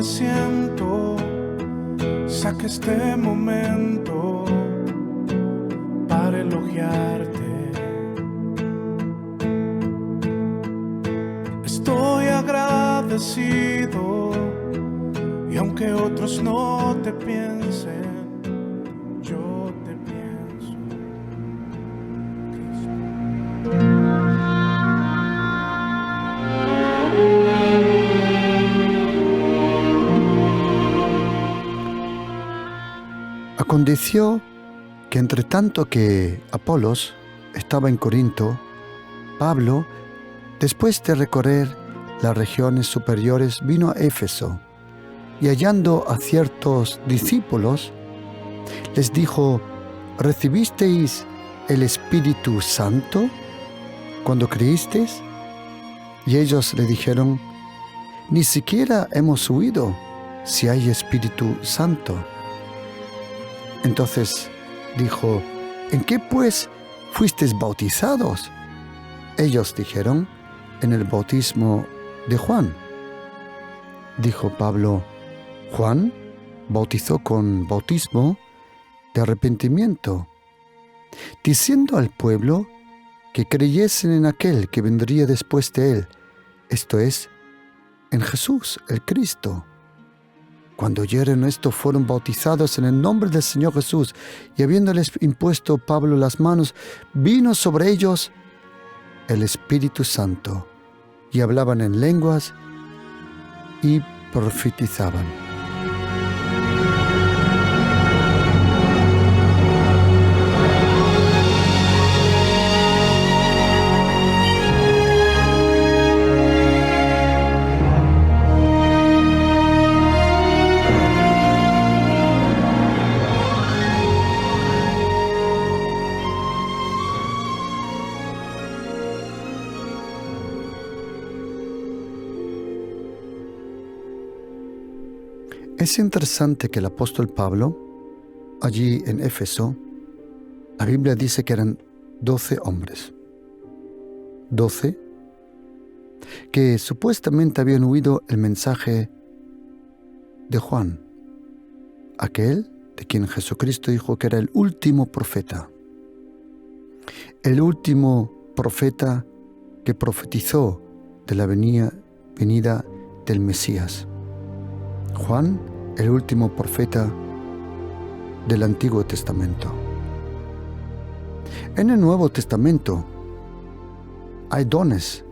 me siento, saca este momento para elogiarte. Estoy agradecido y aunque otros no te piensen, yo te pienso, Cristo. Aconteció que entre tanto que Apolos estaba en Corinto, Pablo, después de recorrer las regiones superiores, vino a Éfeso y hallando a ciertos discípulos, les dijo: ¿recibisteis el Espíritu Santo cuando creísteis? Y ellos le dijeron: ni siquiera hemos oído si hay Espíritu Santo. Entonces dijo: ¿en qué pues fuisteis bautizados? Ellos dijeron: en el bautismo de Juan. Dijo Pablo: Juan bautizó con bautismo de arrepentimiento, diciendo al pueblo que creyesen en aquel que vendría después de él, esto es, en Jesús, el Cristo. Cuando oyeron esto, fueron bautizados en el nombre del Señor Jesús, y habiéndoles impuesto Pablo las manos, vino sobre ellos el Espíritu Santo, y hablaban en lenguas y profetizaban. Es interesante que el apóstol Pablo, allí en Éfeso, la Biblia dice que eran 12 hombres. 12 que supuestamente habían oído el mensaje de Juan, aquel de quien Jesucristo dijo que era el último profeta. El último profeta que profetizó de la venida del Mesías. Juan, el último profeta del Antiguo Testamento. En el Nuevo Testamento hay dones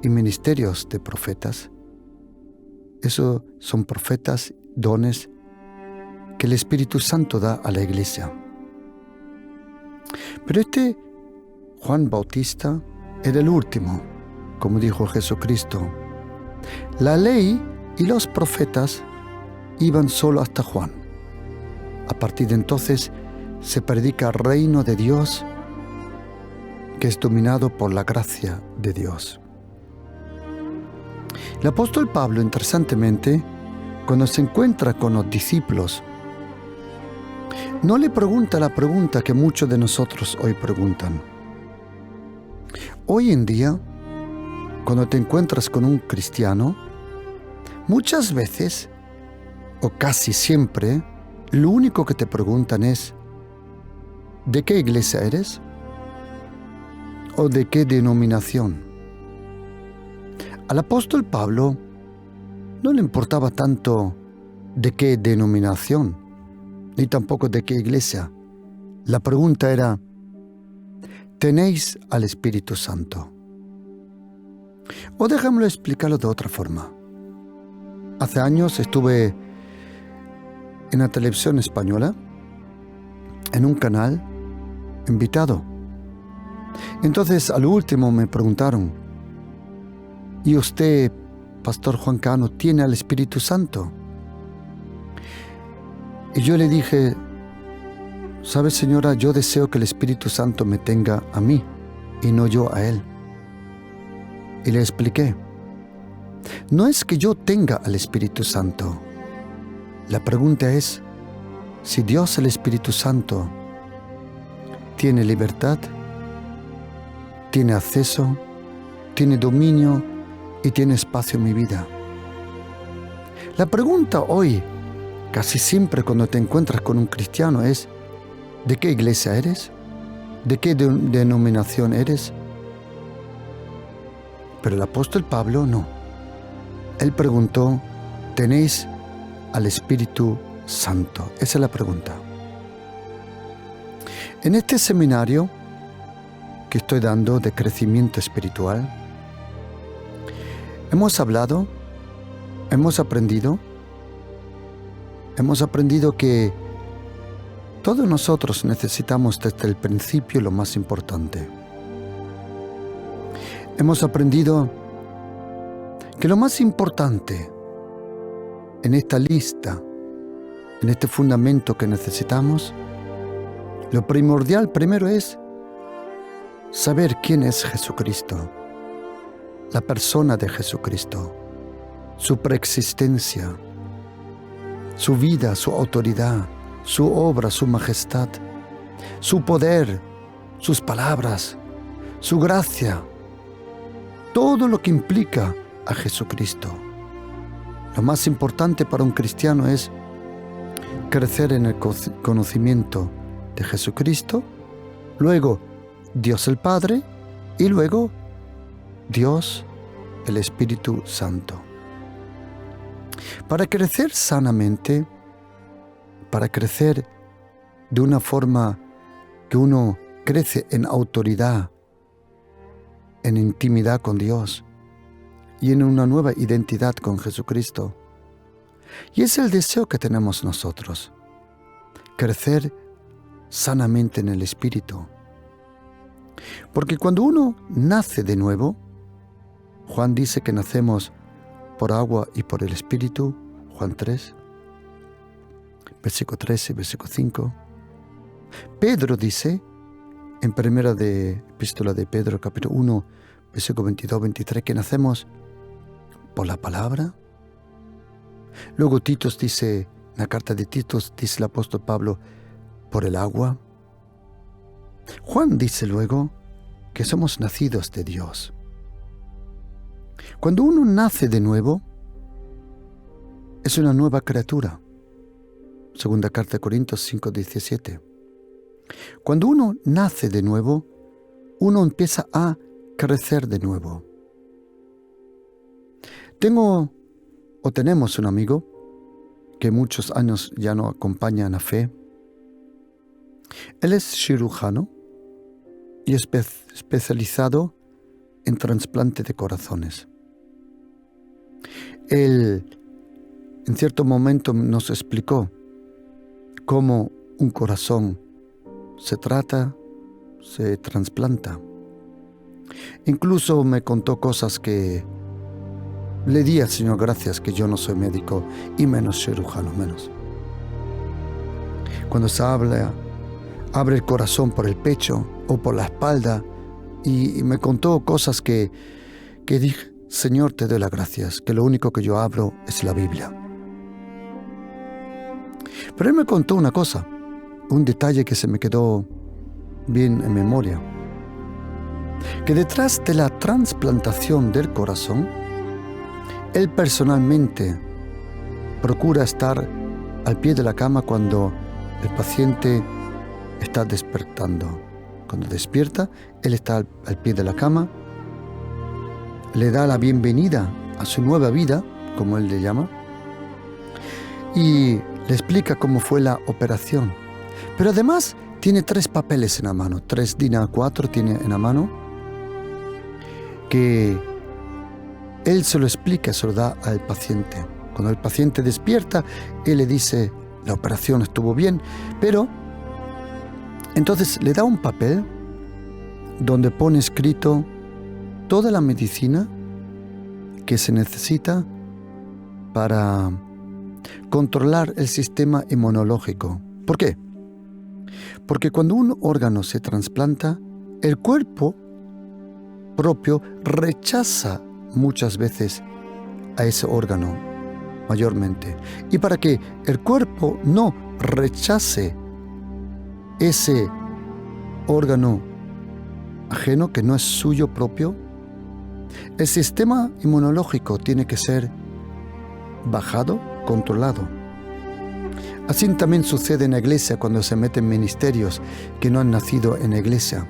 y ministerios de profetas. Esos son profetas, dones que el Espíritu Santo da a la iglesia. Pero este Juan Bautista era el último, como dijo Jesucristo. La ley y los profetas iban solo hasta Juan. A partir de entonces se predica el reino de Dios, que es dominado por la gracia de Dios. El apóstol Pablo, interesantemente, cuando se encuentra con los discípulos, no le pregunta la pregunta que muchos de nosotros hoy preguntan. Hoy en día, cuando te encuentras con un cristiano, muchas veces, o casi siempre, lo único que te preguntan es: ¿de qué iglesia eres? ¿O de qué denominación? Al apóstol Pablo no le importaba tanto de qué denominación, ni tampoco de qué iglesia. La pregunta era: ¿tenéis al Espíritu Santo? O déjamelo explicarlo de otra forma. Hace años estuve en la televisión española, en un canal, invitado. Entonces, al último me preguntaron: ¿y usted, Pastor Juan Cano, tiene al Espíritu Santo? Y yo le dije: ¿sabe, señora? Yo deseo que el Espíritu Santo me tenga a mí y no yo a él. Y le expliqué: no es que yo tenga al Espíritu Santo. La pregunta es si Dios, el Espíritu Santo, tiene libertad, tiene acceso, tiene dominio y tiene espacio en mi vida. La pregunta hoy, casi siempre cuando te encuentras con un cristiano, es: ¿de qué iglesia eres? ¿De qué denominación eres? Pero el apóstol Pablo no. Él preguntó: ¿tenéis al Espíritu Santo? Esa es la pregunta. En este seminario que estoy dando de crecimiento espiritual, hemos aprendido que todos nosotros necesitamos desde el principio lo más importante. Hemos aprendido que lo más importante en esta lista, en este fundamento que necesitamos, lo primordial primero es saber quién es Jesucristo, la persona de Jesucristo, su preexistencia, su vida, su autoridad, su obra, su majestad, su poder, sus palabras, su gracia, todo lo que implica a Jesucristo. Lo más importante para un cristiano es crecer en el conocimiento de Jesucristo, luego Dios el Padre y luego Dios el Espíritu Santo. Para crecer sanamente, para crecer de una forma que uno crece en autoridad, en intimidad con Dios y en una nueva identidad con Jesucristo. Y es el deseo que tenemos nosotros, crecer sanamente en el Espíritu. Porque cuando uno nace de nuevo, Juan dice que nacemos por agua y por el Espíritu, Juan 3, versículo 13, versículo 5. Pedro dice, en primera epístola de Pedro, capítulo 1, versículo 22-23, que nacemos por la palabra. Luego Titos dice, en la carta de Titos, dice el apóstol Pablo, por el agua. Juan dice luego que somos nacidos de Dios. Cuando uno nace de nuevo, es una nueva criatura. Segunda carta de Corintios 5:17. Cuando uno nace de nuevo, uno empieza a crecer de nuevo. Tenemos un amigo que muchos años ya nos acompaña en la fe. Él es cirujano y especializado en trasplante de corazones. Él, en cierto momento, nos explicó cómo un corazón se trata, se trasplanta. Incluso me contó cosas que le di al Señor gracias que yo no soy médico y menos cirujano, menos. Cuando se abre el corazón por el pecho o por la espalda y me contó cosas que dije, Señor, te doy las gracias, que lo único que yo abro es la Biblia. Pero él me contó una cosa, un detalle que se me quedó bien en memoria, que detrás de la trasplantación del corazón, él personalmente procura estar al pie de la cama cuando el paciente está despertando. Cuando despierta, él está al pie de la cama, le da la bienvenida a su nueva vida, como él le llama, y le explica cómo fue la operación. Pero además tiene 3 papeles en la mano, 3 DIN A4 tiene en la mano, que él se lo explica, se lo da al paciente. Cuando el paciente despierta, él le dice, la operación estuvo bien, pero entonces le da un papel donde pone escrito toda la medicina que se necesita para controlar el sistema inmunológico. ¿Por qué? Porque cuando un órgano se trasplanta, el cuerpo propio rechaza muchas veces a ese órgano, mayormente. Y para que el cuerpo no rechace ese órgano ajeno que no es suyo propio, el sistema inmunológico tiene que ser bajado, controlado. Así también sucede en la iglesia cuando se meten ministerios que no han nacido en la iglesia.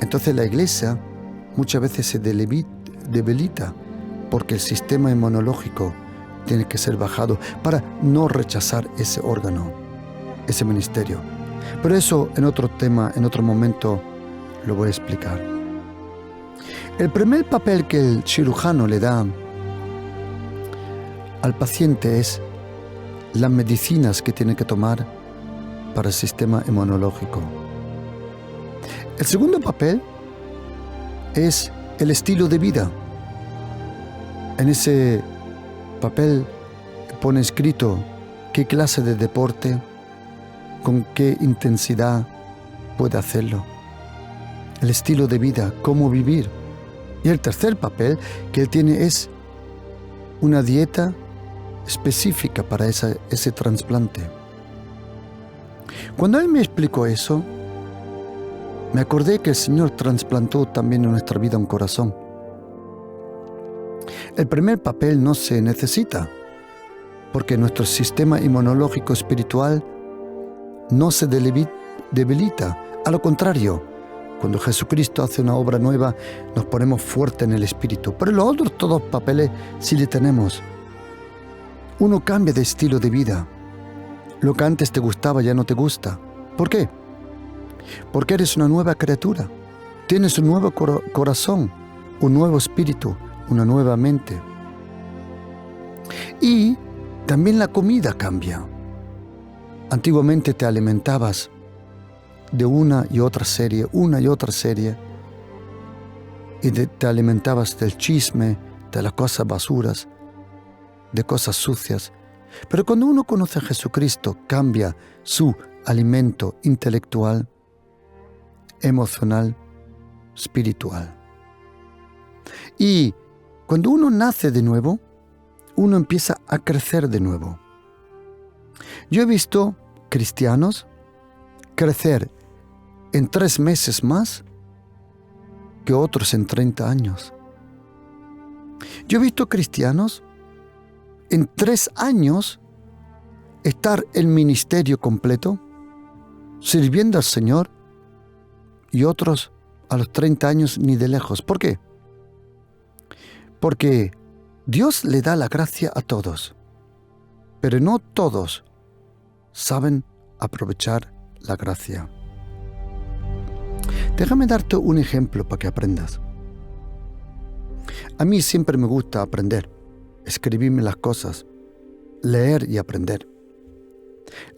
Entonces la iglesia muchas veces se debilita porque el sistema inmunológico tiene que ser bajado para no rechazar ese órgano, ese ministerio. Pero eso en otro tema, en otro momento, lo voy a explicar. El primer papel que el cirujano le da al paciente es las medicinas que tiene que tomar para el sistema inmunológico. El segundo papel es el estilo de vida. En ese papel pone escrito qué clase de deporte, con qué intensidad puede hacerlo. El estilo de vida, cómo vivir. Y el tercer papel que él tiene es una dieta específica para ese trasplante. Cuando él me explicó eso, me acordé que el Señor trasplantó también en nuestra vida un corazón. El primer papel no se necesita, porque nuestro sistema inmunológico espiritual no se debilita. A lo contrario, cuando Jesucristo hace una obra nueva, nos ponemos fuertes en el espíritu. Pero los otros todos papeles sí le tenemos. Uno cambia de estilo de vida. Lo que antes te gustaba ya no te gusta. ¿Por qué? Porque eres una nueva criatura. Tienes un nuevo corazón, un nuevo espíritu, una nueva mente. Y también la comida cambia. Antiguamente te alimentabas de una y otra serie, y te alimentabas del chisme, de las cosas basuras, de cosas sucias. Pero cuando uno conoce a Jesucristo, cambia su alimento intelectual, emocional, espiritual. Y cuando uno nace de nuevo, uno empieza a crecer de nuevo. Yo he visto cristianos crecer en 3 meses más que otros en 30 años. Yo he visto cristianos en 3 años estar en ministerio completo, sirviendo al Señor, y otros a los 30 años ni de lejos. ¿Por qué? Porque Dios le da la gracia a todos, pero no todos saben aprovechar la gracia. Déjame darte un ejemplo para que aprendas. A mí siempre me gusta aprender, escribirme las cosas, leer y aprender.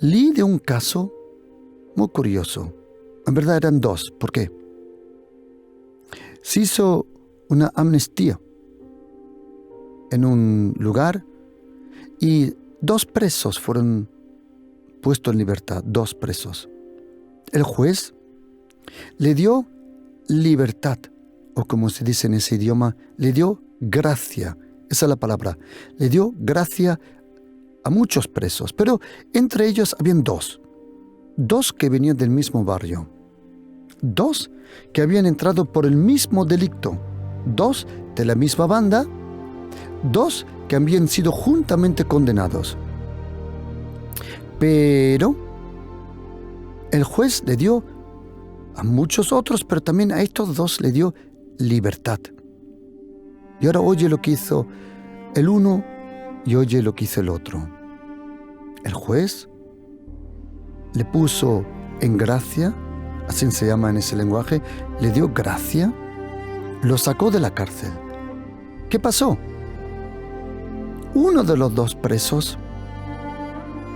Leí de un caso muy curioso. En verdad eran 2. ¿Por qué? Se hizo una amnistía en un lugar y 2 presos fueron puestos en libertad. 2 presos. El juez le dio libertad, o como se dice en ese idioma, le dio gracia. Esa es la palabra. Le dio gracia a muchos presos, pero entre ellos habían 2 que venían del mismo barrio, 2 que habían entrado por el mismo delito, 2 de la misma banda, 2 que habían sido juntamente condenados. Pero el juez le dio a muchos otros, pero también a estos 2 le dio libertad. Y ahora oye lo que hizo el uno y oye lo que hizo el otro. El juez le puso en gracia, así se llama en ese lenguaje, le dio gracia, lo sacó de la cárcel. ¿Qué pasó? Uno de los 2 presos,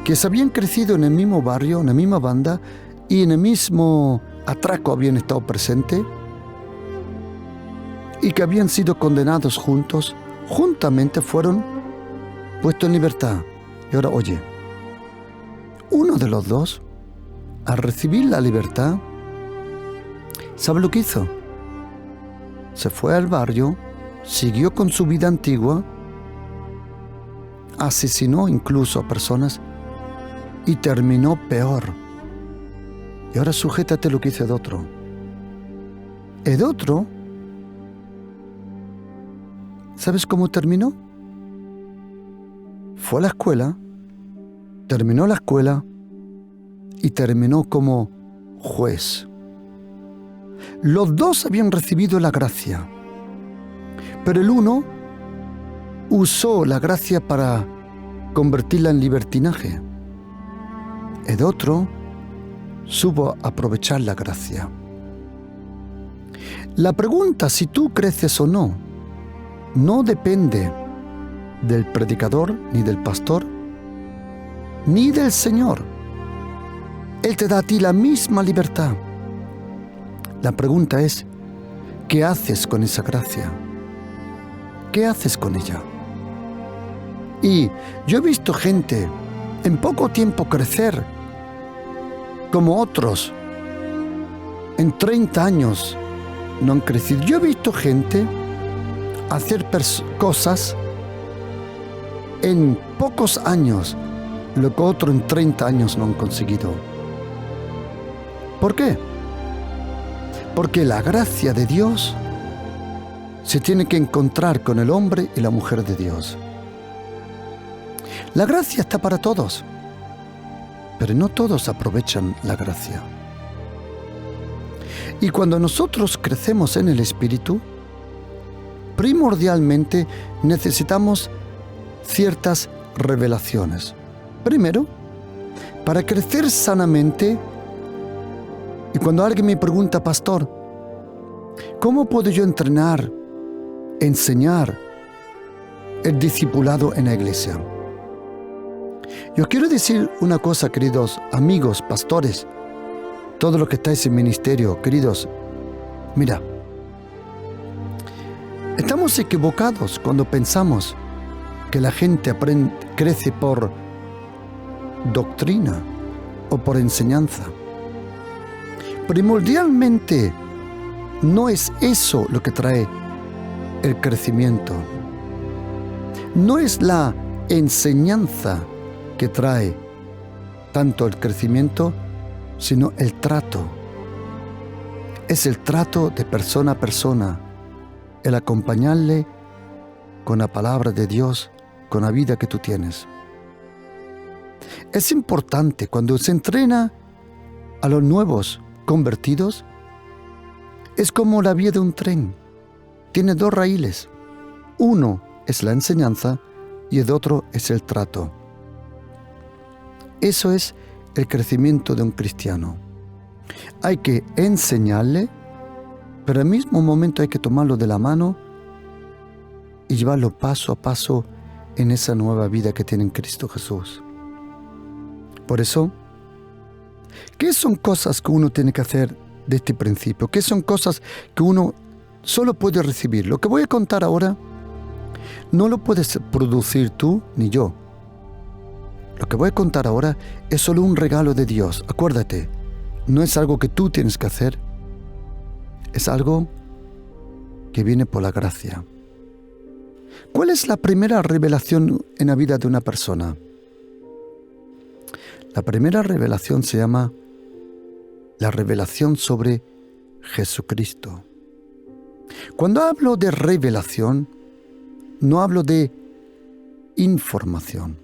que se habían crecido en el mismo barrio, en la misma banda, y en el mismo atraco habían estado presentes, y que habían sido condenados juntos, juntamente fueron puestos en libertad. Y ahora oye, uno de los 2, al recibir la libertad, ¿sabe lo que hizo? Se fue al barrio, siguió con su vida antigua, asesinó incluso a personas y terminó peor. Y ahora sujétate lo que dice el otro. El otro, ¿sabes cómo terminó? fue a la escuela, terminó la escuela y terminó como juez. Los dos habían recibido la gracia, pero el uno usó la gracia para convertirla en libertinaje. El otro supo aprovechar la gracia. La pregunta si tú creces o no, no depende del predicador, ni del pastor, ni del Señor. Él te da a ti la misma libertad. La pregunta es, ¿qué haces con esa gracia? ¿Qué haces con ella? Y yo he visto gente en poco tiempo crecer, como otros en 30 años no han crecido. Yo he visto gente hacer cosas en pocos años, lo que otros en 30 años no han conseguido. ¿Por qué? Porque la gracia de Dios se tiene que encontrar con el hombre y la mujer de Dios. La gracia está para todos, pero no todos aprovechan la gracia. Y cuando nosotros crecemos en el Espíritu, primordialmente necesitamos ciertas revelaciones. Primero, para crecer sanamente, y cuando alguien me pregunta, pastor, ¿cómo puedo yo entrenar, enseñar el discipulado en la iglesia? Yo quiero decir una cosa, queridos amigos, pastores, todos los que estáis en ministerio, queridos. Mira, estamos equivocados cuando pensamos que la gente crece por doctrina o por enseñanza. Primordialmente, no es eso lo que trae el crecimiento. No es la enseñanza que trae tanto el crecimiento, sino el trato. Es el trato de persona a persona, el acompañarle con la palabra de Dios, con la vida que tú tienes. Es importante cuando se entrena a los nuevos convertidos, es como la vía de un tren. Tiene dos raíles. Uno es la enseñanza y el otro es el trato. Eso es el crecimiento de un cristiano. Hay que enseñarle, pero al mismo momento hay que tomarlo de la mano y llevarlo paso a paso en esa nueva vida que tiene en Cristo Jesús. Por eso, ¿qué son cosas que uno tiene que hacer de este principio? ¿Qué son cosas que uno solo puede recibir? Lo que voy a contar ahora no lo puedes producir tú ni yo. Lo que voy a contar ahora es solo un regalo de Dios. Acuérdate, no es algo que tú tienes que hacer. Es algo que viene por la gracia. ¿Cuál es la primera revelación en la vida de una persona? La primera revelación se llama la revelación sobre Jesucristo. Cuando hablo de revelación, no hablo de información.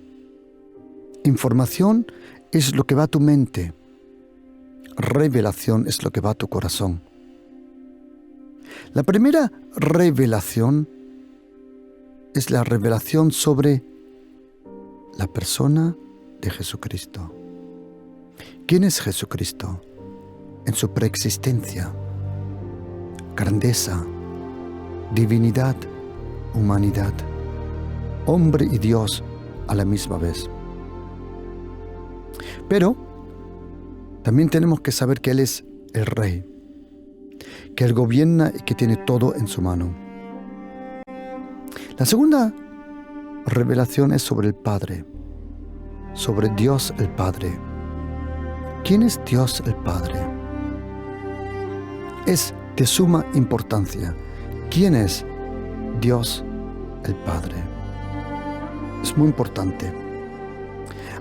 Información es lo que va a tu mente. Revelación es lo que va a tu corazón. La primera revelación es la revelación sobre la persona de Jesucristo. ¿Quién es Jesucristo? En su preexistencia, grandeza, divinidad, humanidad, hombre y Dios a la misma vez. Pero también tenemos que saber que Él es el Rey, que Él gobierna y que tiene todo en su mano. La segunda revelación es sobre el Padre, sobre Dios el Padre. ¿Quién es Dios el Padre? Es de suma importancia. ¿Quién es Dios el Padre? Es muy importante.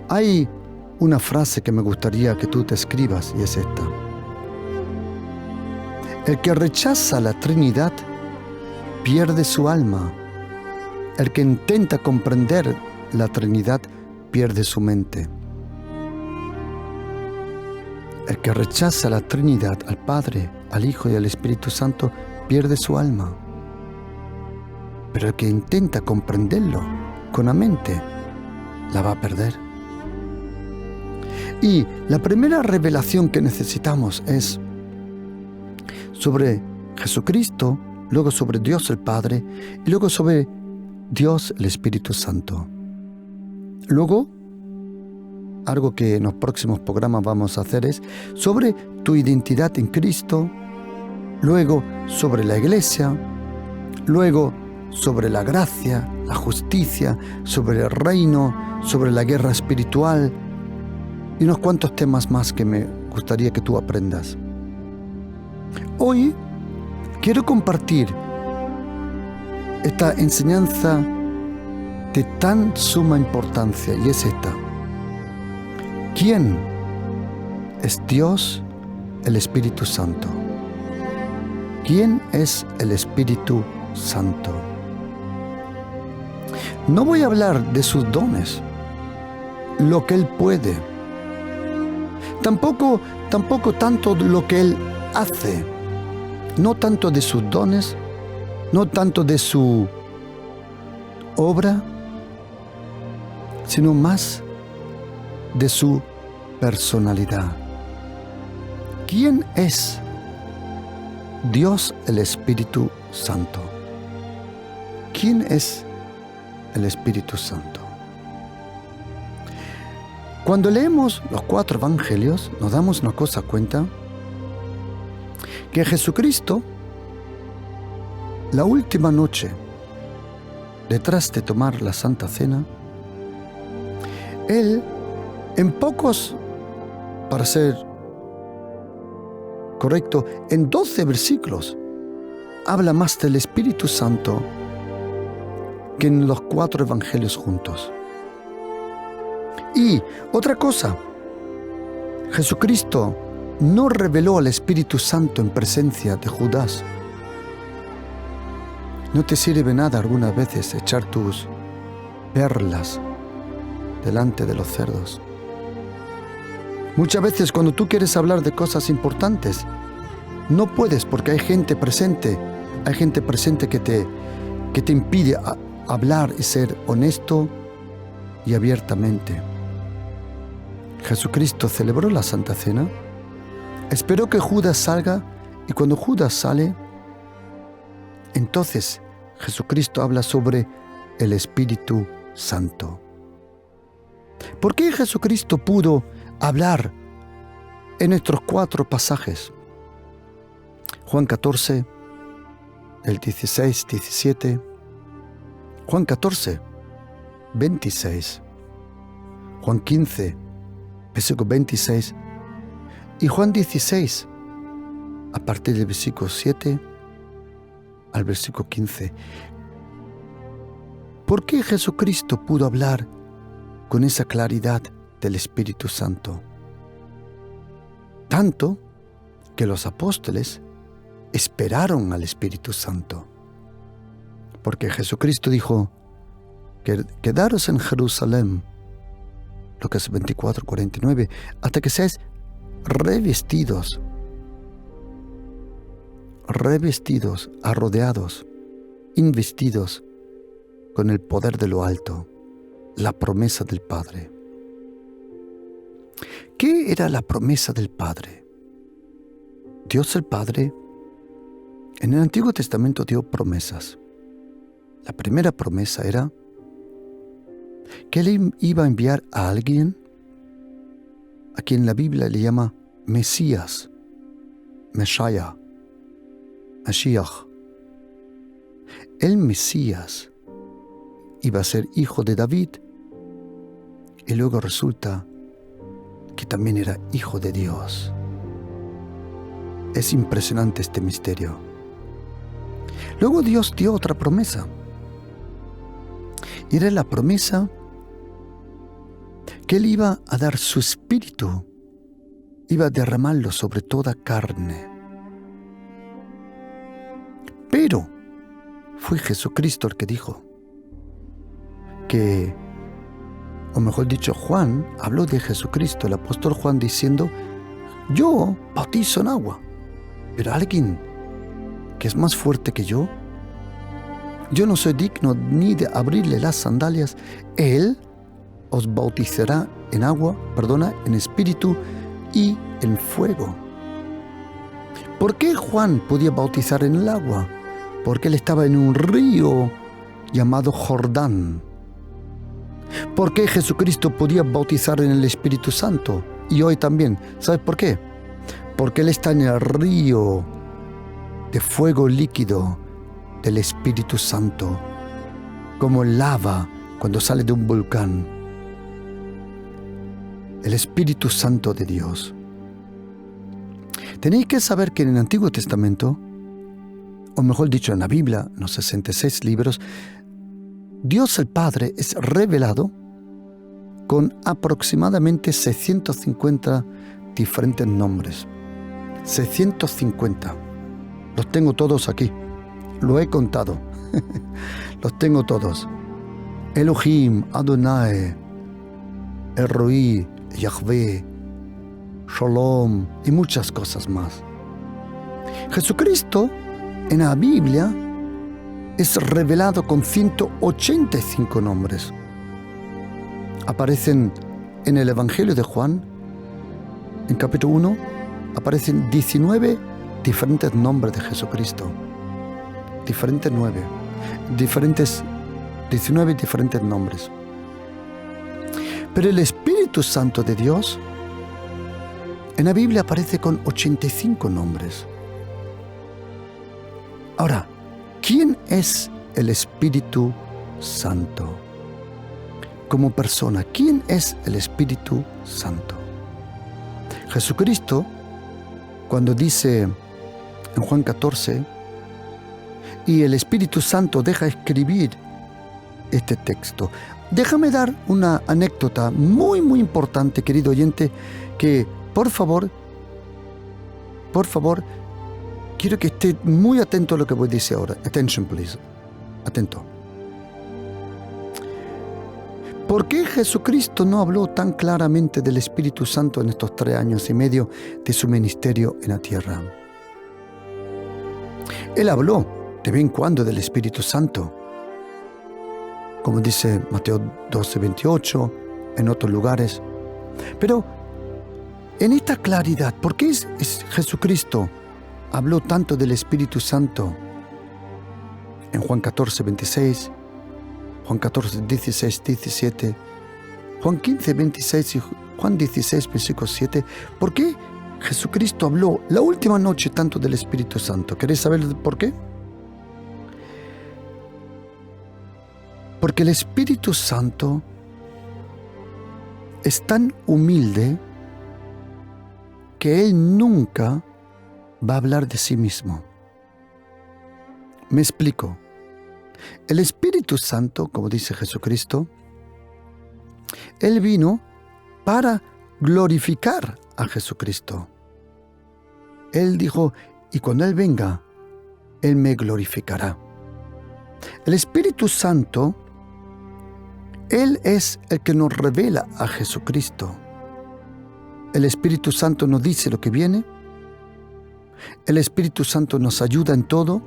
Hay una frase que me gustaría que tú te escribas y es esta. El que rechaza la Trinidad pierde su alma. El que intenta comprender la Trinidad pierde su mente. El que rechaza la Trinidad, al Padre, al Hijo y al Espíritu Santo, pierde su alma. Pero el que intenta comprenderlo con la mente, la va a perder. Y la primera revelación que necesitamos es sobre Jesucristo, luego sobre Dios el Padre y luego sobre Dios el Espíritu Santo. Luego, algo que en los próximos programas vamos a hacer es sobre tu identidad en Cristo, luego sobre la Iglesia, luego sobre la gracia, la justicia, sobre el reino, sobre la guerra espiritual y unos cuantos temas más que me gustaría que tú aprendas. Hoy quiero compartir esta enseñanza de tan suma importancia y es esta. ¿Quién es Dios, el Espíritu Santo? ¿Quién es el Espíritu Santo? No voy a hablar de sus dones, lo que Él puede. Tampoco tanto de lo que Él hace. No tanto de sus dones, no tanto de su obra, sino más de su personalidad. ¿Quién es Dios el Espíritu Santo? ¿Quién es el Espíritu Santo? Cuando leemos los 4 evangelios, nos damos una cosa cuenta, que Jesucristo, la última noche, detrás de tomar la Santa Cena, Él, en pocos, para ser correcto, en 12 versículos, habla más del Espíritu Santo que en los 4 evangelios juntos. Y otra cosa, Jesucristo no reveló al Espíritu Santo en presencia de Judas. No te sirve nada algunas veces echar tus perlas delante de los cerdos. Muchas veces cuando tú quieres hablar de cosas importantes, no puedes porque hay gente presente que te impide hablar y ser honesto y abiertamente. Jesucristo celebró la Santa Cena, esperó que Judas salga y cuando Judas sale, entonces Jesucristo habla sobre el Espíritu Santo. ¿Por qué Jesucristo pudo hablar en estos 4 pasajes? Juan 14, el 16, 17, Juan 14, 26, Juan 15, versículo 26 y Juan 16, a partir del versículo 7 al versículo 15. ¿Por qué Jesucristo pudo hablar con esa claridad del Espíritu Santo? Tanto que los apóstoles esperaron al Espíritu Santo. Porque Jesucristo dijo, quedaros en Jerusalén, Lucas 24, 49, hasta que seáis revestidos, arrodeados, investidos con el poder de lo alto, la promesa del Padre. ¿Qué era la promesa del Padre? Dios el Padre en el Antiguo Testamento dio promesas. La primera promesa era que Él iba a enviar a alguien a quien la Biblia le llama Mesías, Mashiach. El Mesías iba a ser hijo de David y luego resulta que también era hijo de Dios. Es impresionante este misterio. Luego Dios dio otra promesa. Y era la promesa que Él iba a dar su espíritu, iba a derramarlo sobre toda carne. Pero fue Jesucristo el que dijo que o mejor dicho, Juan habló de Jesucristo, el apóstol Juan, diciendo: yo bautizo en agua, pero alguien que es más fuerte que yo no soy digno ni de abrirle las sandalias. Él os bautizará en agua, en espíritu y en fuego. ¿Por qué Juan podía bautizar en el agua? Porque él estaba en un río llamado Jordán. ¿Por qué Jesucristo podía bautizar en el Espíritu Santo? Y hoy también. ¿Sabes por qué? Porque él está en el río de fuego líquido del Espíritu Santo, como lava cuando sale de un volcán. El Espíritu Santo de Dios. Tenéis que saber que en el Antiguo Testamento, o mejor dicho en la Biblia, en los 66 libros, Dios el Padre es revelado con aproximadamente 650 diferentes nombres. 650. Los tengo todos aquí. Lo he contado. Los tengo todos. Elohim, Adonai, El Roi, Yahvé, Shalom y muchas cosas más. Jesucristo en la Biblia es revelado con 185 nombres. Aparecen en el Evangelio de Juan, en capítulo 1, aparecen 19 diferentes nombres de Jesucristo. 19 diferentes nombres. Pero el Espíritu Santo de Dios en la Biblia aparece con 85 nombres. Ahora, ¿quién es el Espíritu Santo? Como persona, ¿quién es el Espíritu Santo? Jesucristo, cuando dice en Juan 14, y el Espíritu Santo deja escribir este texto. Déjame dar una anécdota muy importante, querido oyente, que por favor, quiero que esté muy atento a lo que voy a decir ahora. Attention, please. Atento. ¿Por qué Jesucristo no habló tan claramente del Espíritu Santo en estos 3 años y medio de su ministerio en la tierra? Él habló de vez en cuando del Espíritu Santo, como dice Mateo 12:28, en otros lugares. Pero en esta claridad, ¿por qué Jesucristo habló tanto del Espíritu Santo en Juan 14:26, Juan 14:16, 17, Juan 15:26 y Juan 16, versículo 7? ¿Por qué Jesucristo habló la última noche tanto del Espíritu Santo? ¿Queréis saber por qué? Porque el Espíritu Santo es tan humilde que Él nunca va a hablar de sí mismo. Me explico. El Espíritu Santo, como dice Jesucristo, Él vino para glorificar a Jesucristo. Él dijo, y cuando Él venga, Él me glorificará. El Espíritu Santo, Él es el que nos revela a Jesucristo. El Espíritu Santo nos dice lo que viene. El Espíritu Santo nos ayuda en todo.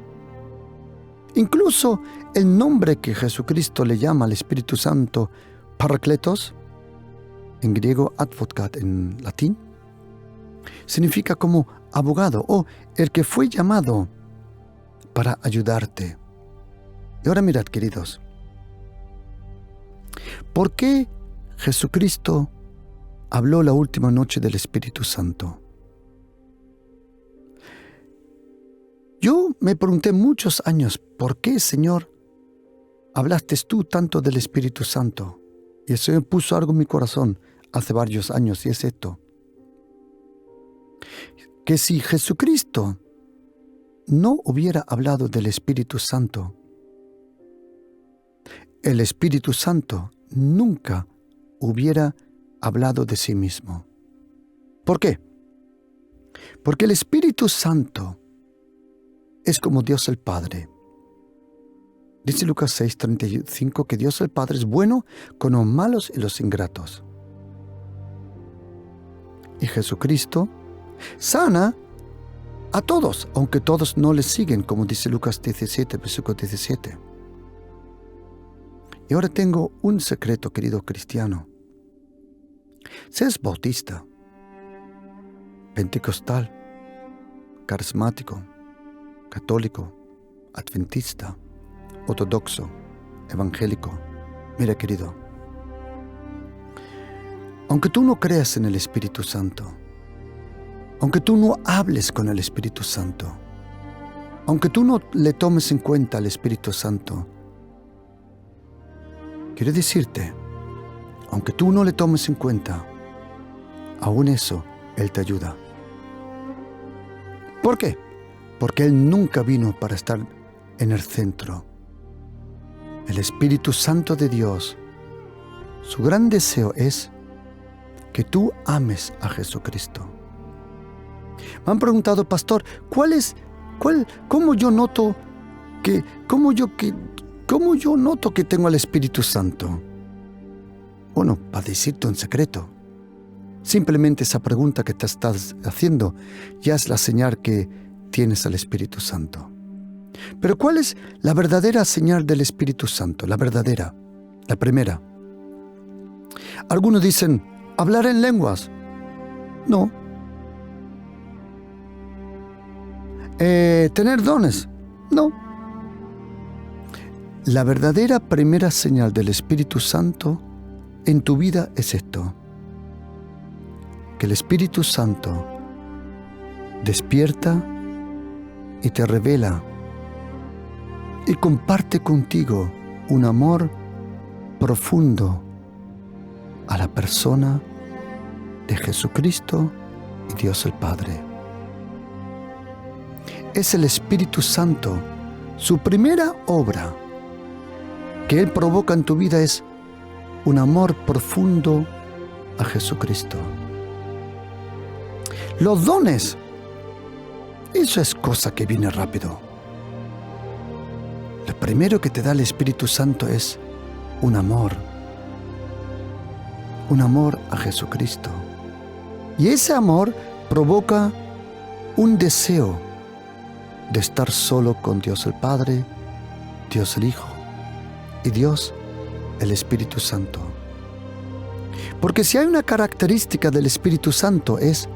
Incluso el nombre que Jesucristo le llama al Espíritu Santo, Parakletos, en griego advocat en latín, significa como abogado o el que fue llamado para ayudarte. Y ahora mirad, queridos, ¿por qué Jesucristo habló la última noche del Espíritu Santo? Yo me pregunté muchos años, ¿por qué, Señor, hablaste tú tanto del Espíritu Santo? Y el Señor puso algo en mi corazón hace varios años, y es esto: que si Jesucristo no hubiera hablado del Espíritu Santo, el Espíritu Santo nunca hubiera hablado de sí mismo. ¿Por qué? Porque el Espíritu Santo es como Dios el Padre. Dice Lucas 6:35 que Dios el Padre es bueno con los malos y los ingratos. Y Jesucristo sana a todos, aunque todos no le siguen, como dice Lucas 17, versículo 17. Y ahora tengo un secreto, querido cristiano. Seas bautista, pentecostal, carismático, católico, adventista, ortodoxo, evangélico. Mira, querido, aunque tú no creas en el Espíritu Santo, aunque tú no hables con el Espíritu Santo, aunque tú no le tomes en cuenta al Espíritu Santo, quiero decirte, aunque tú no le tomes en cuenta, aún eso, Él te ayuda. ¿Por qué? Porque Él nunca vino para estar en el centro. El Espíritu Santo de Dios, su gran deseo es que tú ames a Jesucristo. Me han preguntado, pastor, ¿cómo yo noto que tengo al Espíritu Santo? Bueno, para decirte un secreto, simplemente esa pregunta que te estás haciendo ya es la señal que tienes al Espíritu Santo. Pero ¿cuál es la verdadera señal del Espíritu Santo? La verdadera, la primera. Algunos dicen, ¿hablar en lenguas? No. ¿Tener dones? No. La verdadera primera señal del Espíritu Santo en tu vida es esto: que el Espíritu Santo despierta y te revela y comparte contigo un amor profundo a la persona de Jesucristo y Dios el Padre. Es el Espíritu Santo, su primera obra que Él provoca en tu vida es un amor profundo a Jesucristo. Los dones, eso es cosa que viene rápido. Lo primero que te da el Espíritu Santo es un amor a Jesucristo. Y ese amor provoca un deseo de estar solo con Dios el Padre, Dios el Hijo y Dios el Espíritu Santo. Porque si hay una característica del Espíritu Santo es,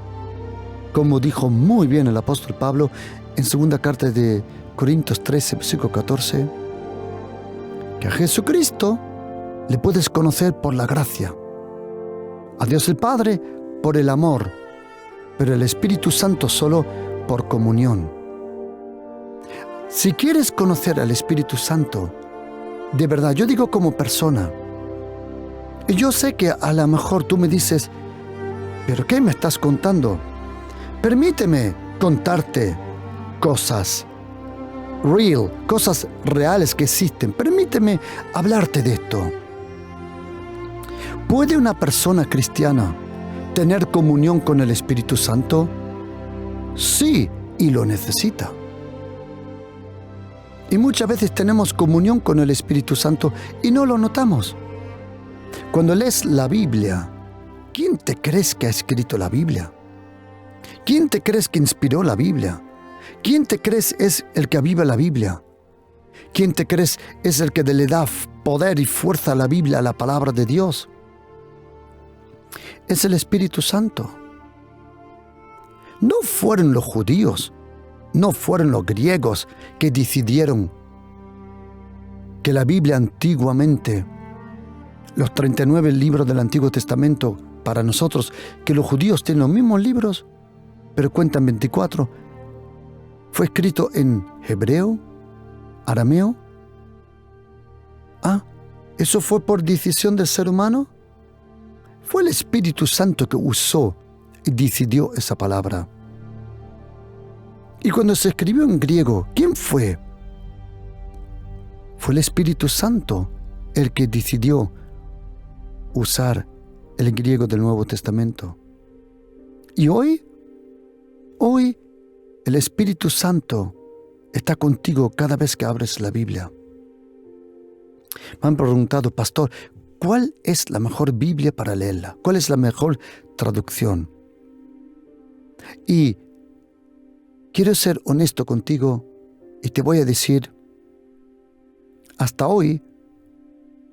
como dijo muy bien el apóstol Pablo en segunda carta de Corintios 13, versículo 14, que a Jesucristo le puedes conocer por la gracia, a Dios el Padre por el amor, pero el Espíritu Santo solo por comunión. Si quieres conocer al Espíritu Santo, de verdad, yo digo como persona, y yo sé que a lo mejor tú me dices, ¿pero qué me estás contando? Permíteme contarte cosas cosas reales que existen. Permíteme hablarte de esto. ¿Puede una persona cristiana tener comunión con el Espíritu Santo? Sí, y lo necesita. Y muchas veces tenemos comunión con el Espíritu Santo y no lo notamos. Cuando lees la Biblia, ¿quién te crees que ha escrito la Biblia? ¿Quién te crees que inspiró la Biblia? ¿Quién te crees es el que aviva la Biblia? ¿Quién te crees es el que le da poder y fuerza a la Biblia, a la palabra de Dios? Es el Espíritu Santo. No fueron los judíos, no fueron los griegos que decidieron que la Biblia antiguamente, los 39 libros del Antiguo Testamento, para nosotros, que los judíos tienen los mismos libros, pero cuentan 24, fue escrito en hebreo, arameo. ¿Eso fue por decisión del ser humano? Fue el Espíritu Santo que usó y decidió esa palabra. Y cuando se escribió en griego, ¿quién fue? Fue el Espíritu Santo el que decidió usar el griego del Nuevo Testamento. Y hoy el Espíritu Santo está contigo cada vez que abres la Biblia. Me han preguntado, pastor, ¿cuál es la mejor Biblia para leerla? ¿Cuál es la mejor traducción? Y quiero ser honesto contigo y te voy a decir, hasta hoy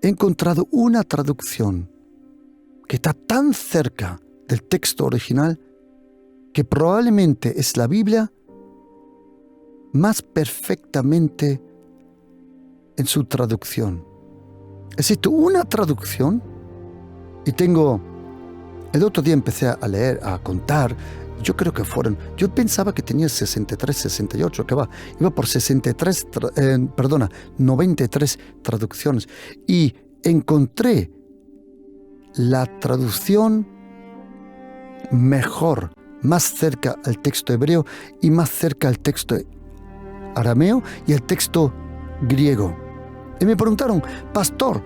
he encontrado una traducción que está tan cerca del texto original que probablemente es la Biblia más perfectamente en su traducción. Existe una traducción y el otro día empecé a leer, a contar, yo pensaba que tenía 63, 68, que iba por 93 traducciones y encontré la traducción mejor, más cerca al texto hebreo y más cerca al texto arameo y al texto griego. Y me preguntaron, pastor,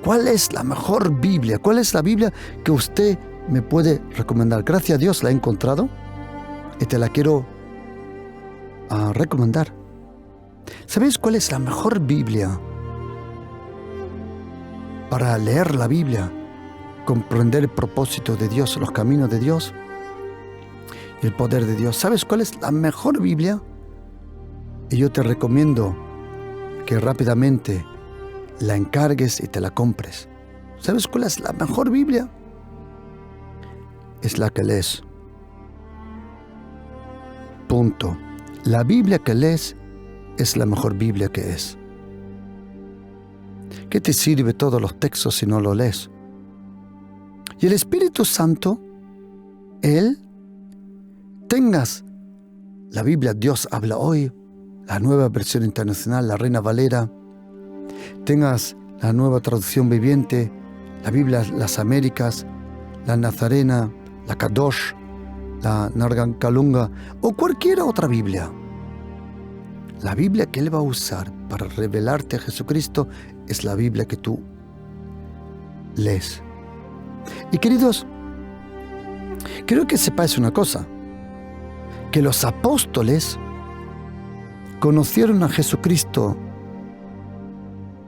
¿cuál es la mejor Biblia? ¿Cuál es la Biblia que usted me puede recomendar? Gracias a Dios la he encontrado y te la quiero recomendar. ¿Sabéis cuál es la mejor Biblia para leer la Biblia, comprender el propósito de Dios, los caminos de Dios y el poder de Dios? ¿Sabes cuál es la mejor Biblia? Y yo te recomiendo que rápidamente la encargues y te la compres. ¿Sabes cuál es la mejor Biblia? Es la que lees. Punto. La Biblia que lees es la mejor Biblia que es. ¿Qué te sirve todos los textos si no lo lees? Y el Espíritu Santo, Él, tengas la Biblia Dios habla hoy, la nueva versión internacional, la Reina Valera, tengas la nueva traducción viviente, la Biblia Las Américas, la Nazarena, la Kadosh, la Nargan Kalunga o cualquier otra Biblia. La Biblia que Él va a usar para revelarte a Jesucristo es la Biblia que tú lees. Y queridos, quiero que sepáis una cosa, que los apóstoles conocieron a Jesucristo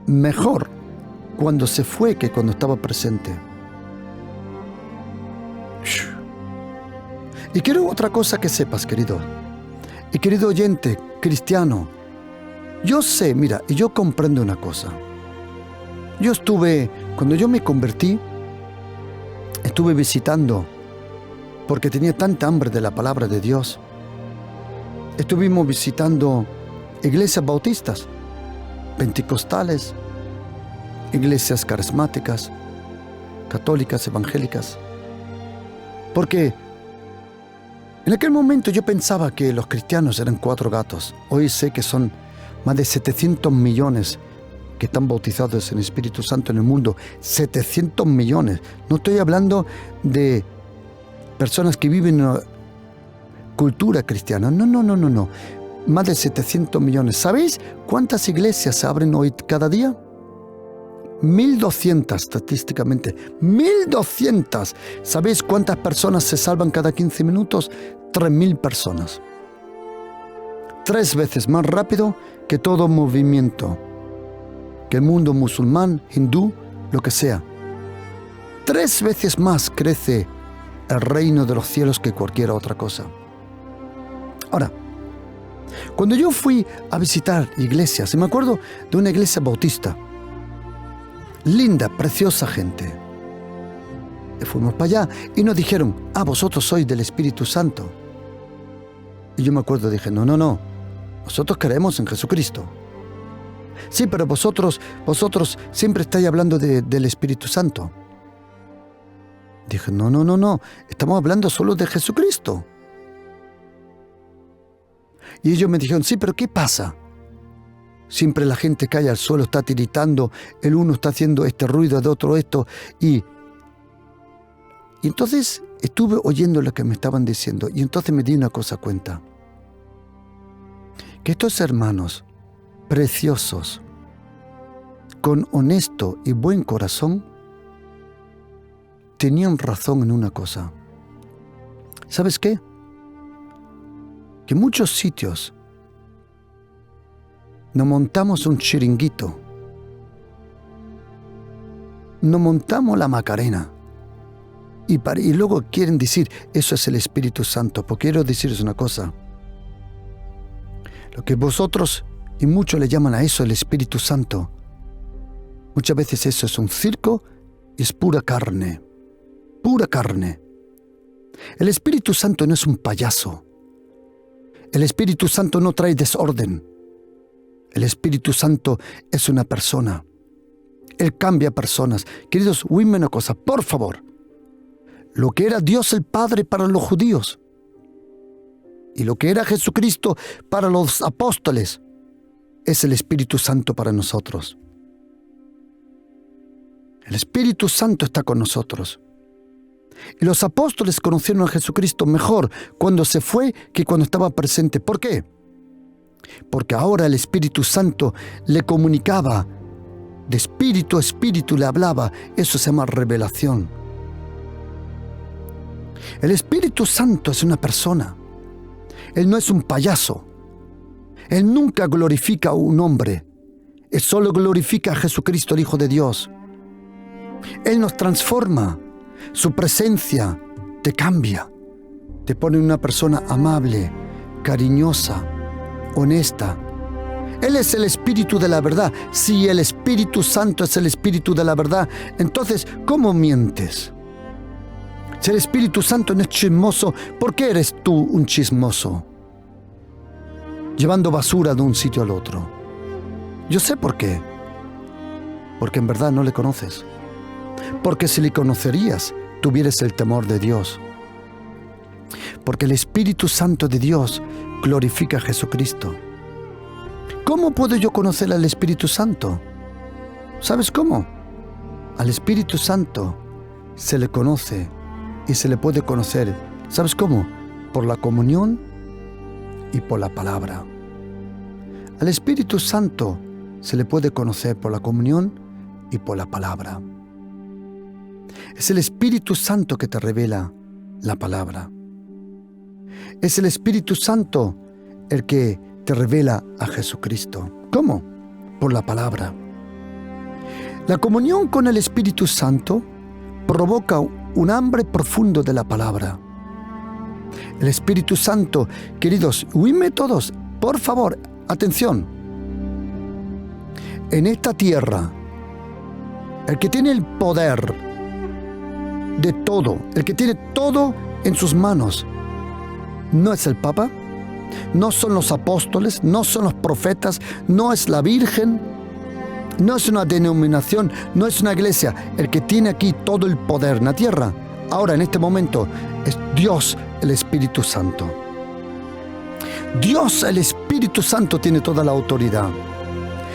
mejor cuando se fue que cuando estaba presente. Y quiero otra cosa que sepas, querido. Y querido oyente cristiano, yo sé, mira, y yo comprendo una cosa. Cuando yo me convertí, estuve visitando, porque tenía tanta hambre de la palabra de Dios. Estuvimos visitando iglesias bautistas, pentecostales, iglesias carismáticas, católicas, evangélicas. Porque en aquel momento yo pensaba que los cristianos eran 4 gatos. Hoy sé que son más de 700 millones que están bautizados en el Espíritu Santo en el mundo. 700 millones. No estoy hablando de personas que viven en una cultura cristiana. No. Más de 700 millones. ¿Sabéis cuántas iglesias se abren hoy cada día? 1.200 estadísticamente. 1.200. ¿Sabéis cuántas personas se salvan cada 15 minutos? 3.000 personas. 3 veces más rápido que todo movimiento, que el mundo musulmán, hindú, lo que sea. 3 veces más crece el reino de los cielos que cualquier otra cosa. Ahora, cuando yo fui a visitar iglesias, y me acuerdo de una iglesia bautista, linda, preciosa gente, y fuimos para allá y nos dijeron, vosotros sois del Espíritu Santo. Y yo me acuerdo, dije, no, nosotros creemos en Jesucristo. Sí, pero vosotros siempre estáis hablando del Espíritu Santo. Dije, no, estamos hablando solo de Jesucristo. Y ellos me dijeron, sí, pero ¿qué pasa? Siempre la gente cae al suelo, está tiritando, el uno está haciendo este ruido, el otro esto, y entonces estuve oyendo lo que me estaban diciendo, y entonces me di una cosa cuenta, que estos hermanos preciosos, con honesto y buen corazón, tenían razón en una cosa. ¿Sabes qué? Que en muchos sitios nos montamos un chiringuito nos montamos la Macarena y luego quieren decir, eso es el Espíritu Santo. Porque quiero deciros una cosa. Lo que vosotros y muchos le llaman a eso el Espíritu Santo, muchas veces eso es un circo y es pura carne. Pura carne. El Espíritu Santo no es un payaso. El Espíritu Santo no trae desorden. El Espíritu Santo es una persona. Él cambia personas. Queridos, oídme una cosa, por favor. Lo que era Dios el Padre para los judíos y lo que era Jesucristo para los apóstoles es el Espíritu Santo para nosotros. El Espíritu Santo está con nosotros. Y los apóstoles conocieron a Jesucristo mejor cuando se fue que cuando estaba presente. ¿Por qué? Porque ahora el Espíritu Santo le comunicaba, de espíritu a espíritu le hablaba. Eso se llama revelación. El Espíritu Santo es una persona. Él no es un payaso. Él nunca glorifica a un hombre. Él solo glorifica a Jesucristo, el Hijo de Dios. Él nos transforma. Su presencia te cambia. Te pone una persona amable, cariñosa, honesta. Él es el Espíritu de la verdad. Si el Espíritu Santo es el Espíritu de la verdad, entonces, ¿cómo mientes? Si el Espíritu Santo no es chismoso, ¿por qué eres tú un chismoso? Llevando basura de un sitio al otro. Yo sé por qué. Porque en verdad no le conoces. Porque si le conocerías, tuvieras el temor de Dios. Porque el Espíritu Santo de Dios glorifica a Jesucristo. ¿Cómo puedo yo conocer al Espíritu Santo? ¿Sabes cómo? Al Espíritu Santo se le conoce y se le puede conocer. ¿Sabes cómo? Por la comunión y por la palabra. Al Espíritu Santo se le puede conocer por la comunión y por la palabra. Es el Espíritu Santo que te revela la palabra. Es el Espíritu Santo el que te revela a Jesucristo. ¿Cómo? Por la palabra. La comunión con el Espíritu Santo provoca un hambre profundo de la palabra. El Espíritu Santo, queridos, oídme todos, por favor, atención. En esta tierra, el que tiene el poder de todo, el que tiene todo en sus manos, no es el Papa, no son los apóstoles, no son los profetas, no es la Virgen, no es una denominación, no es una iglesia. El que tiene aquí todo el poder en la tierra, ahora en este momento, es Dios, el Espíritu Santo. Dios, el Espíritu Santo, tiene toda la autoridad.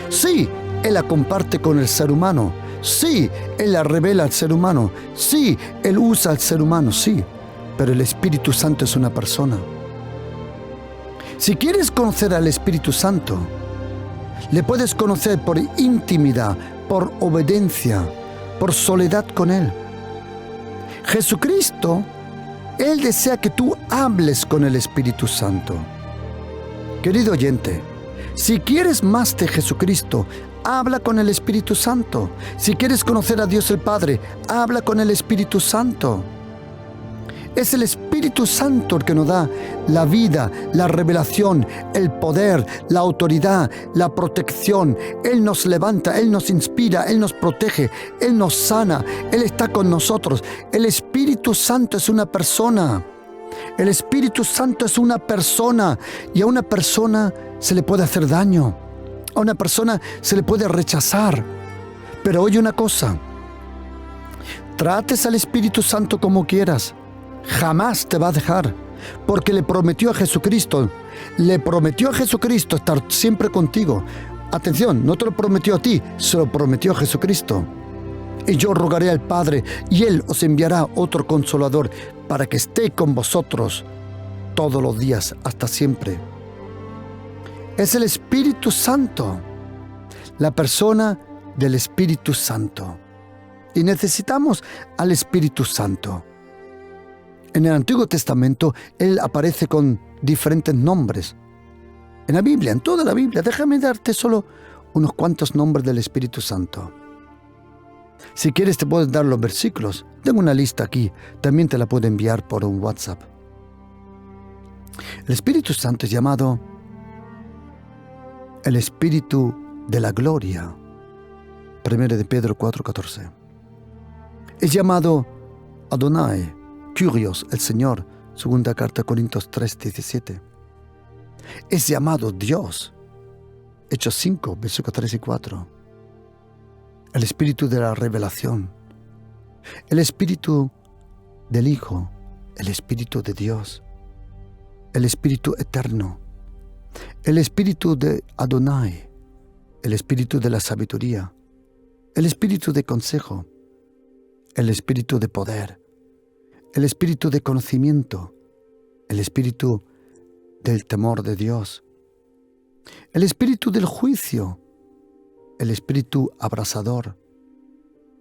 Sí, Él la comparte con el ser humano. Sí, Él la revela al ser humano. Sí, Él usa al ser humano, sí. Pero el Espíritu Santo es una persona. Si quieres conocer al Espíritu Santo, le puedes conocer por intimidad, por obediencia, por soledad con Él. Jesucristo, Él desea que tú hables con el Espíritu Santo. Querido oyente, si quieres más de Jesucristo, habla con el Espíritu Santo. Si quieres conocer a Dios el Padre, habla con el Espíritu Santo. Es el Espíritu Santo el que nos da la vida, la revelación, el poder, la autoridad, la protección. Él nos levanta, Él nos inspira, Él nos protege, Él nos sana, Él está con nosotros. El Espíritu Santo es una persona. El Espíritu Santo es una persona y a una persona se le puede hacer daño. A una persona se le puede rechazar. Pero oye una cosa, trates al Espíritu Santo como quieras. Jamás te va a dejar, porque le prometió a Jesucristo estar siempre contigo. Atención, no te lo prometió a ti, se lo prometió a Jesucristo. Y yo rogaré al Padre, y Él os enviará otro Consolador, para que esté con vosotros todos los días, hasta siempre. Es el Espíritu Santo, la persona del Espíritu Santo. Y necesitamos al Espíritu Santo. En el Antiguo Testamento, Él aparece con diferentes nombres. En la Biblia, en toda la Biblia, déjame darte solo unos cuantos nombres del Espíritu Santo. Si quieres te puedo dar los versículos. Tengo una lista aquí. También te la puedo enviar por un WhatsApp. El Espíritu Santo es llamado el Espíritu de la Gloria. 1 de Pedro 4:14. Es llamado Adonai, Kyrios, el Señor. Segunda carta a Corintios 3:17. Es llamado Dios. Hechos 5, versículos 3 y 4. El Espíritu de la revelación. El Espíritu del Hijo. El Espíritu de Dios. El Espíritu eterno. El Espíritu de Adonai. El Espíritu de la sabiduría. El Espíritu de consejo. El Espíritu de poder. El Espíritu de conocimiento. El Espíritu del temor de Dios. El Espíritu del juicio. El Espíritu abrasador.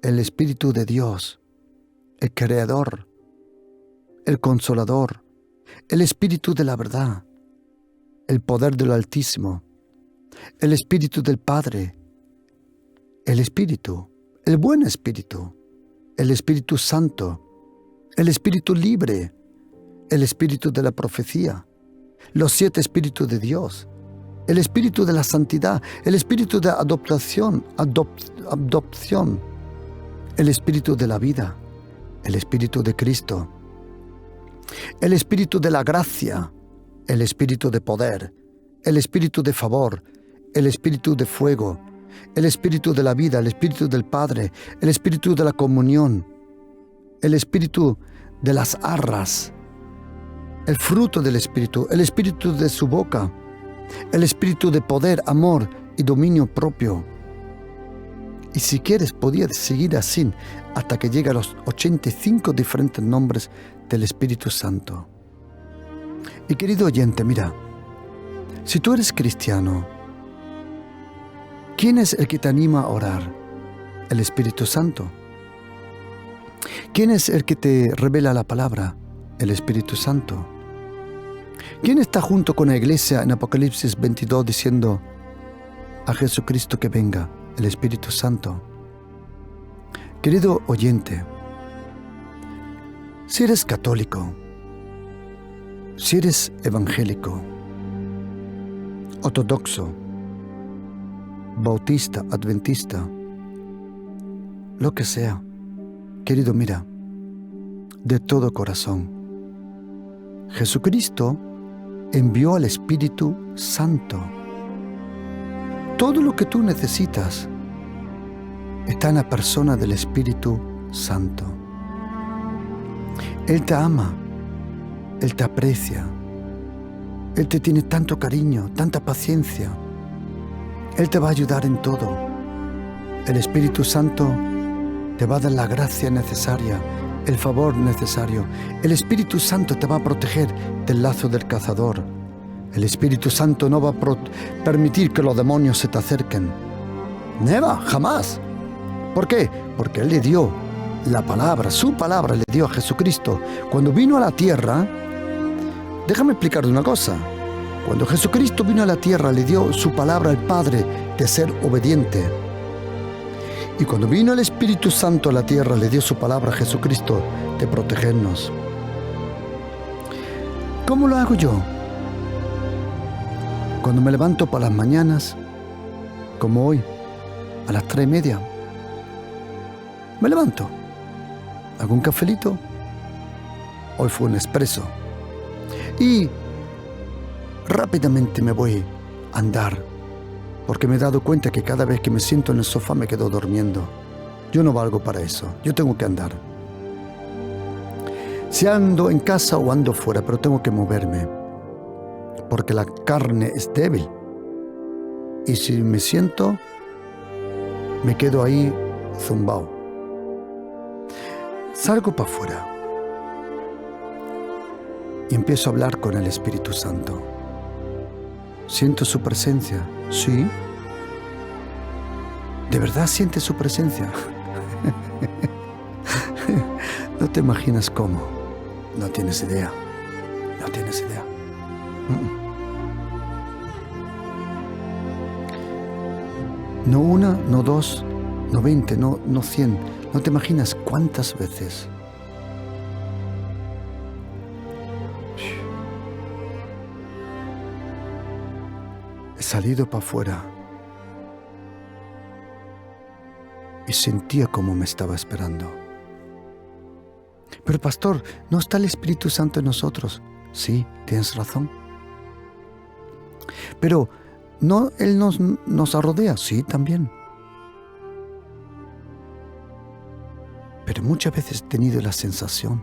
El Espíritu de Dios. El Creador. El Consolador. El Espíritu de la verdad. El poder del Altísimo. El Espíritu del Padre. El Espíritu. El buen Espíritu. El Espíritu Santo. El Espíritu libre. El Espíritu de la profecía. Los 7 Espíritus de Dios. El Espíritu de la santidad. El Espíritu de adopción. El Espíritu de la vida. El Espíritu de Cristo. El Espíritu de la gracia. El Espíritu de poder. El Espíritu de favor. El Espíritu de fuego. El Espíritu de la vida. El Espíritu del Padre. El Espíritu de la comunión. El Espíritu de las arras. El fruto del Espíritu. El Espíritu de su boca. El Espíritu de poder, amor y dominio propio. Y si quieres, podías seguir así hasta que llegue a los 85 diferentes nombres del Espíritu Santo. Y querido oyente, mira, si tú eres cristiano, ¿quién es el que te anima a orar? El Espíritu Santo. ¿Quién es el que te revela la palabra? El Espíritu Santo. ¿Quién está junto con la iglesia en Apocalipsis 22 diciendo a Jesucristo que venga? El Espíritu Santo. Querido oyente, si eres católico, si eres evangélico, ortodoxo, bautista, adventista, lo que sea, querido, mira, de todo corazón, Jesucristo envió al Espíritu Santo. Todo lo que tú necesitas está en la persona del Espíritu Santo. Él te ama, Él te aprecia, Él te tiene tanto cariño, tanta paciencia. Él te va a ayudar en todo. El Espíritu Santo te va a dar la gracia necesaria, el favor necesario. El Espíritu Santo te va a proteger del lazo del cazador. El Espíritu Santo no va a permitir que los demonios se te acerquen. Neva, jamás. ¿Por qué? Porque Él le dio la palabra, su palabra le dio a Jesucristo. Cuando vino a la tierra, déjame explicarte una cosa. Cuando Jesucristo vino a la tierra, le dio su palabra al Padre de ser obediente. Y cuando vino el Espíritu Santo a la tierra, le dio su palabra a Jesucristo de protegernos. ¿Cómo lo hago yo? Cuando me levanto por las mañanas, como hoy, a las 3:30, me levanto, hago un cafelito, hoy fue un expreso, y rápidamente me voy a andar, porque me he dado cuenta que cada vez que me siento en el sofá me quedo durmiendo. Yo no valgo para eso, yo tengo que andar. Si ando en casa o ando fuera, pero tengo que moverme, porque la carne es débil. Y si me siento, me quedo ahí zumbado. Salgo para afuera y empiezo a hablar con el Espíritu Santo. ¿Siento su presencia? Sí. ¿De verdad sientes su presencia? No te imaginas cómo. No tienes idea. No tienes idea. No una, no dos, no 20, no 100. No te imaginas cuántas veces. He salido para afuera y sentía cómo me estaba esperando. Pero pastor, ¿no está el Espíritu Santo en nosotros? Sí, tienes razón. Pero ¿no Él nos rodea? Sí, también. Pero muchas veces he tenido la sensación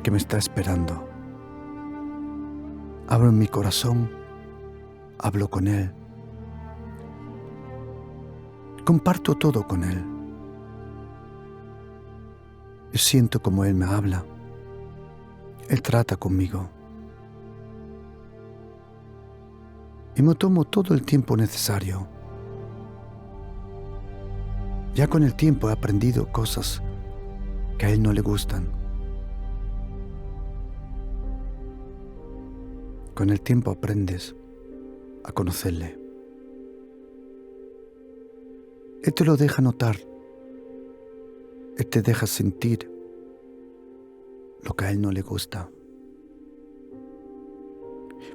que me está esperando. Abro mi corazón, hablo con Él, comparto todo con Él. Yo siento como Él me habla, Él trata conmigo. Y me tomo todo el tiempo necesario. Ya con el tiempo he aprendido cosas que a Él no le gustan. Con el tiempo aprendes a conocerle. Él te lo deja notar. Él te deja sentir lo que a Él no le gusta.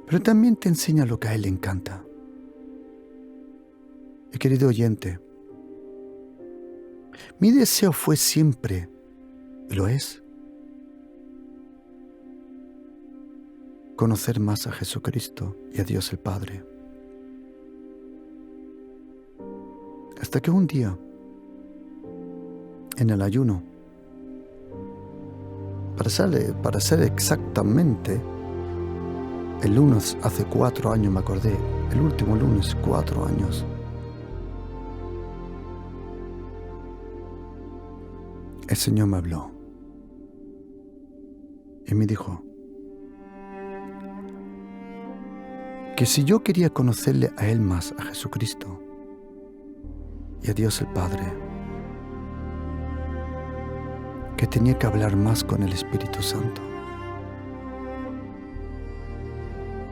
Pero también te enseña lo que a Él le encanta. Y querido oyente, mi deseo fue siempre, y lo es, conocer más a Jesucristo y a Dios el Padre. Hasta que un día, en el ayuno, para ser exactamente, el lunes hace 4 años me acordé, el último lunes, 4 años. El Señor me habló y me dijo que si yo quería conocerle a Él más, a Jesucristo y a Dios el Padre, que tenía que hablar más con el Espíritu Santo.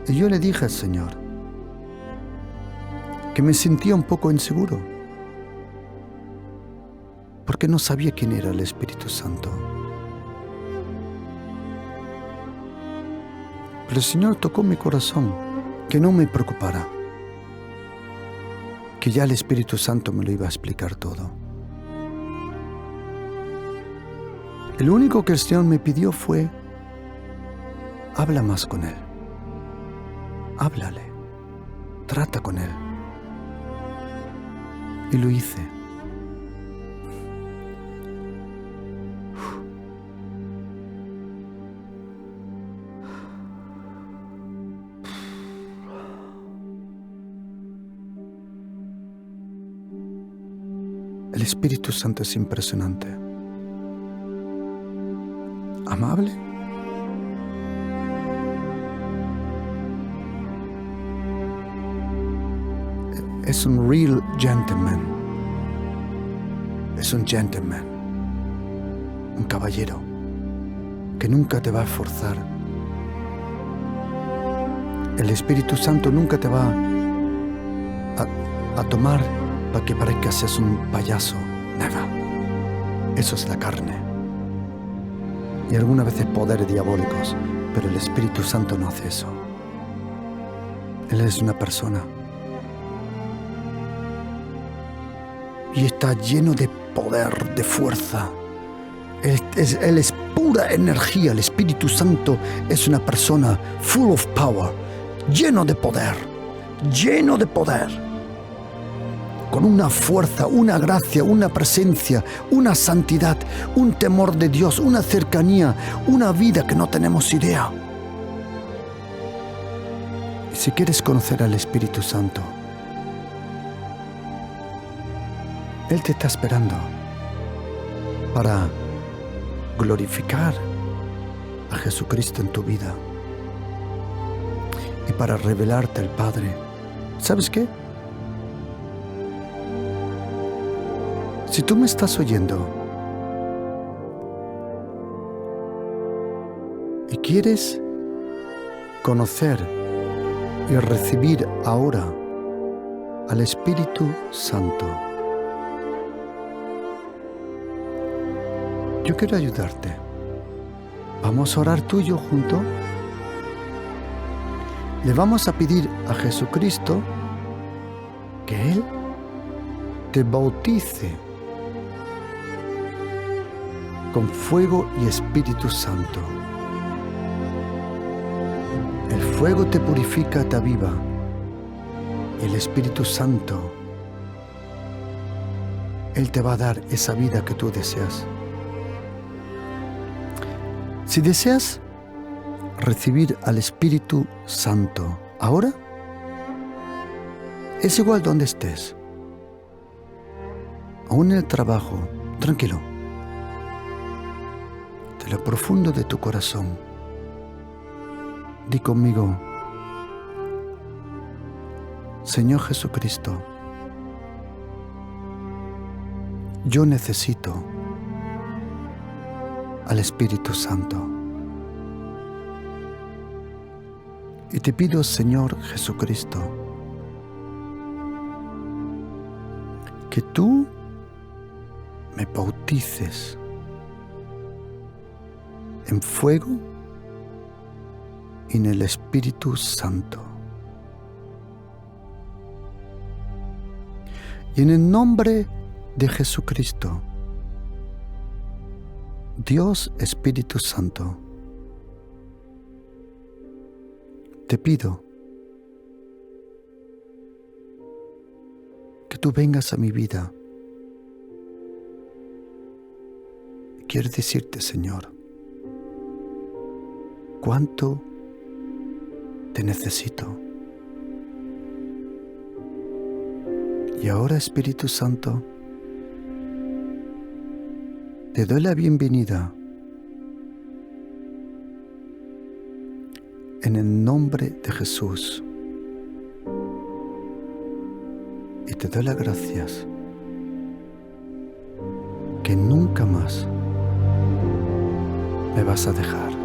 Y yo le dije al Señor que me sentía un poco inseguro, porque no sabía quién era el Espíritu Santo. Pero el Señor tocó mi corazón, que no me preocupara, que ya el Espíritu Santo me lo iba a explicar todo. Lo único que el Señor me pidió fue, habla más con Él, háblale, trata con Él. Y lo hice. El Espíritu Santo es impresionante. Amable. Es un real gentleman. Es un gentleman. Un caballero que nunca te va a forzar. El Espíritu Santo nunca te va a tomar para que parezca que seas un payaso. Nada. Eso es la carne. Y algunas veces poderes diabólicos, pero el Espíritu Santo no hace eso. Él es una persona. Y está lleno de poder, de fuerza. Él es pura energía. El Espíritu Santo es una persona full of power, lleno de poder, con una fuerza, una gracia, una presencia, una santidad, un temor de Dios, una cercanía, una vida que no tenemos idea. Y si quieres conocer al Espíritu Santo, Él te está esperando para glorificar a Jesucristo en tu vida y para revelarte al Padre. ¿Sabes qué? Si tú me estás oyendo y quieres conocer y recibir ahora al Espíritu Santo. Yo quiero ayudarte. Vamos a orar tú y yo juntos. Le vamos a pedir a Jesucristo que Él te bautice con fuego y Espíritu Santo. El fuego te purifica, te aviva. El Espíritu Santo, Él te va a dar esa vida que tú deseas. Si deseas recibir al Espíritu Santo ahora, es igual donde estés, aún en el trabajo, tranquilo, de lo profundo de tu corazón, di conmigo: Señor Jesucristo, yo necesito al Espíritu Santo. Y te pido, Señor Jesucristo, que tú me bautices en fuego y en el Espíritu Santo. Y en el nombre de Jesucristo, Dios Espíritu Santo, te pido que tú vengas a mi vida. Quiero decirte, Señor, cuánto te necesito. Y ahora, Espíritu Santo, te doy la bienvenida en el nombre de Jesús. Y te doy las gracias que nunca más me vas a dejar.